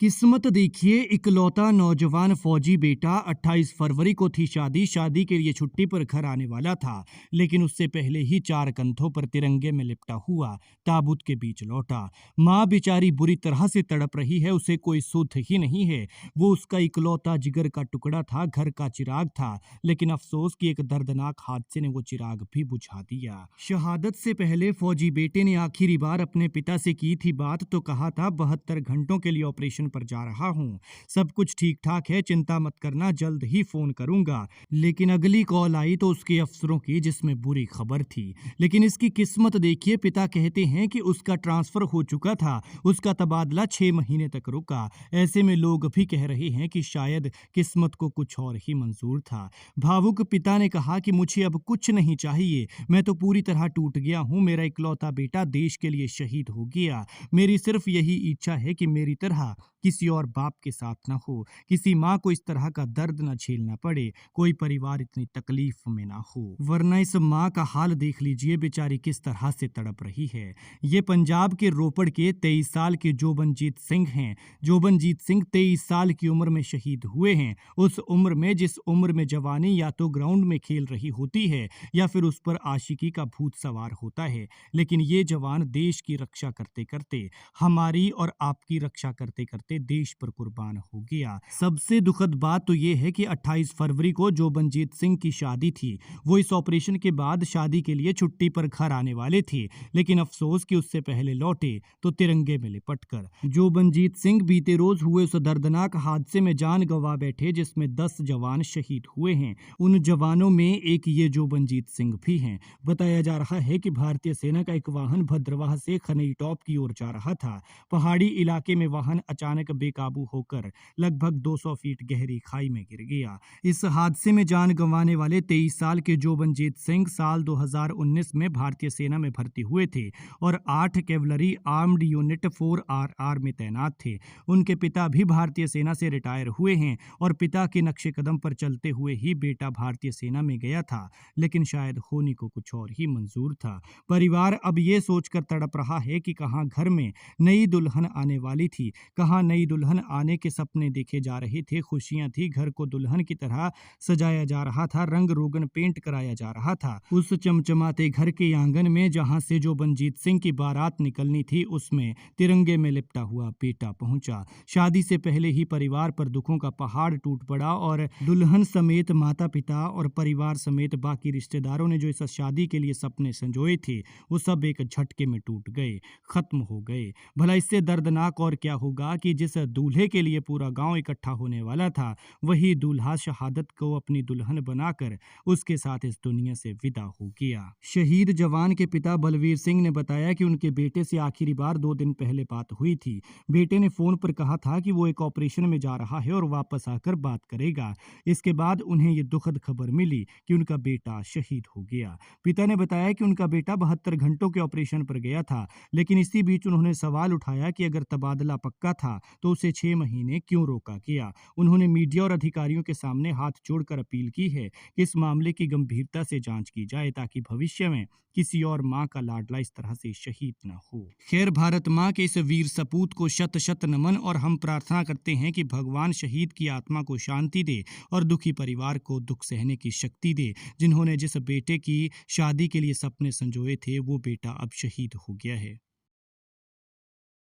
किस्मत देखिए, इकलौता नौजवान फौजी बेटा 28 फरवरी को थी शादी के लिए छुट्टी पर घर आने वाला था। लेकिन उससे पहले ही चार कंधों पर तिरंगे में लिपटा हुआ ताबूत के बीच लौटा। माँ बेचारी बुरी तरह से तड़प रही है, उसे कोई सुध ही नहीं है। वो उसका इकलौता जिगर का टुकड़ा था, घर का चिराग था। लेकिन अफसोस कि एक दर्दनाक हादसे ने वो चिराग भी बुझा दिया। शहादत से पहले फौजी बेटे ने आखिरी बार अपने पिता से की थी बात, तो कहा था 72 घंटों के लिए ऑपरेशन पर जा रहा हूं, सब कुछ ठीक ठाक है, चिंता मत करना, जल्द ही फोन करूंगा। लेकिन अगली कॉल आई तो उसके अफसरों की, जिसमें बुरी खबर थी। लेकिन इसकी किस्मत देखिए, पिता कहते हैं कि उसका ट्रांसफर हो चुका था, उसका तबादला 6 महीने तक रुका। ऐसे में लोग भी कह रहे हैं कि शायद किस्मत को कुछ और ही मंजूर था। भावुक पिता ने कहा कि मुझे अब कुछ नहीं चाहिए, मैं तो पूरी तरह टूट गया हूं, मेरा इकलौता बेटा देश के लिए शहीद हो गया। मेरी सिर्फ यही इच्छा है कि मेरी तरह किसी और बाप के साथ ना हो, किसी माँ को इस तरह का दर्द न झेलना पड़े, कोई परिवार इतनी तकलीफ में ना हो। वरना इस माँ का हाल देख लीजिए, बेचारी किस तरह से तड़प रही है। ये पंजाब के रोपड़ के 23 साल के जोबनजीत सिंह हैं। जोबनजीत सिंह 23 साल की उम्र में शहीद हुए हैं। उस उम्र में, जिस उम्र में जवानी या तो ग्राउंड में खेल रही होती है या फिर उस पर आशिकी का भूत सवार होता है। लेकिन ये जवान देश की रक्षा करते करते, हमारी और आपकी रक्षा करते करते देश पर कुर्बान हो गया। सबसे दुखद बात तो ये है कि 28 फरवरी को जोबनजीत सिंह की शादी थी। वो इस ऑपरेशन के बाद शादी के लिए छुट्टी पर घर आने वाले थे। लेकिन अफसोस कि उससे पहले लौटे तो तिरंगे में लिपटकर। जोबनजीत सिंह बीते रोज हुए उस दर्दनाक हादसे में जान गंवा बैठे, जिसमें 10 जवान शहीद हुए हैं। उन जवानों में एक ये जोबनजीत सिंह भी हैं। बताया जा रहा है कि भारतीय सेना का एक वाहन भद्रवाह से खनई टॉप की ओर जा रहा था। पहाड़ी इलाके में वाहन अचानक बेकाबू होकर लगभग 200 फीट गहरी खाई में गिर गया। इस हादसे में जान गंवाने वाले 23 साल के जोबनजीत सिंह साल 2019 में भारतीय सेना में भर्ती हुए थे और 8 कैवलरी आर्म्ड यूनिट 4RR में तैनात थे। उनके पिता भी भारतीय सेना से रिटायर हुए हैं और पिता के नक्शे कदम पर चलते हुए ही बेटा भारतीय सेना में गया था। लेकिन शायद होने को कुछ और ही मंजूर था। परिवार अब ये सोचकर तड़प रहा है कि कहाँ घर में नई दुल्हन आने वाली थी, कहाँ नई दुल्हन आने के सपने देखे जा रहे थे, खुशियां थी, घर को दुल्हन की तरह सजाया जा रहा था, रंग रोगन पेंट कराया जा रहा था। उस चमचमाते घर के आंगन में जहां से जोबनजीत सिंह की बारात निकलनी थी, उसमें तिरंगे में लिपटा हुआ बेटा पहुंचा। शादी से पहले ही परिवार पर दुखों का पहाड़ टूट पड़ा और दुल्हन समेत माता पिता और परिवार समेत बाकी रिश्तेदारों ने जो इस शादी के लिए सपने संजोए थे, वो सब एक झटके में टूट गए, खत्म हो गए। भला इससे दर्दनाक और क्या होगा कि जिस दूल्हे के लिए पूरा गांव इकट्ठा होने वाला था, वही दूल्हा शहादत को अपनी दुल्हन बनाकर उसके साथ इस दुनिया से विदा हो गया। शहीद जवान के पिता बलवीर सिंह ने बताया कि उनके बेटे से आखिरी बार 2 दिन पहले बात हुई थी। बेटे ने फोन पर कहा था कि वो एक ऑपरेशन में जा रहा है और वापस आकर बात करेगा। इसके बाद उन्हें ये दुखद खबर मिली कि उनका बेटा शहीद हो गया। पिता ने बताया कि उनका बेटा 72 घंटों के ऑपरेशन पर गया था। लेकिन इसी बीच उन्होंने सवाल उठाया कि अगर तबादला पक्का था तो उसे 6 महीने क्यों रोका गया। उन्होंने मीडिया और अधिकारियों के सामने हाथ जोड़कर अपील की है कि इस मामले की गंभीरता से जांच की जाए, ताकि भविष्य में किसी और मां का लाडला इस तरह से शहीद न हो। खैर, भारत मां के इस वीर सपूत को शत शत नमन, और हम प्रार्थना करते हैं कि भगवान शहीद की आत्मा को शांति दे और दुखी परिवार को दुख सहने की शक्ति दे। जिन्होंने जिस बेटे की शादी के लिए सपने संजोए थे, वो बेटा अब शहीद हो गया है।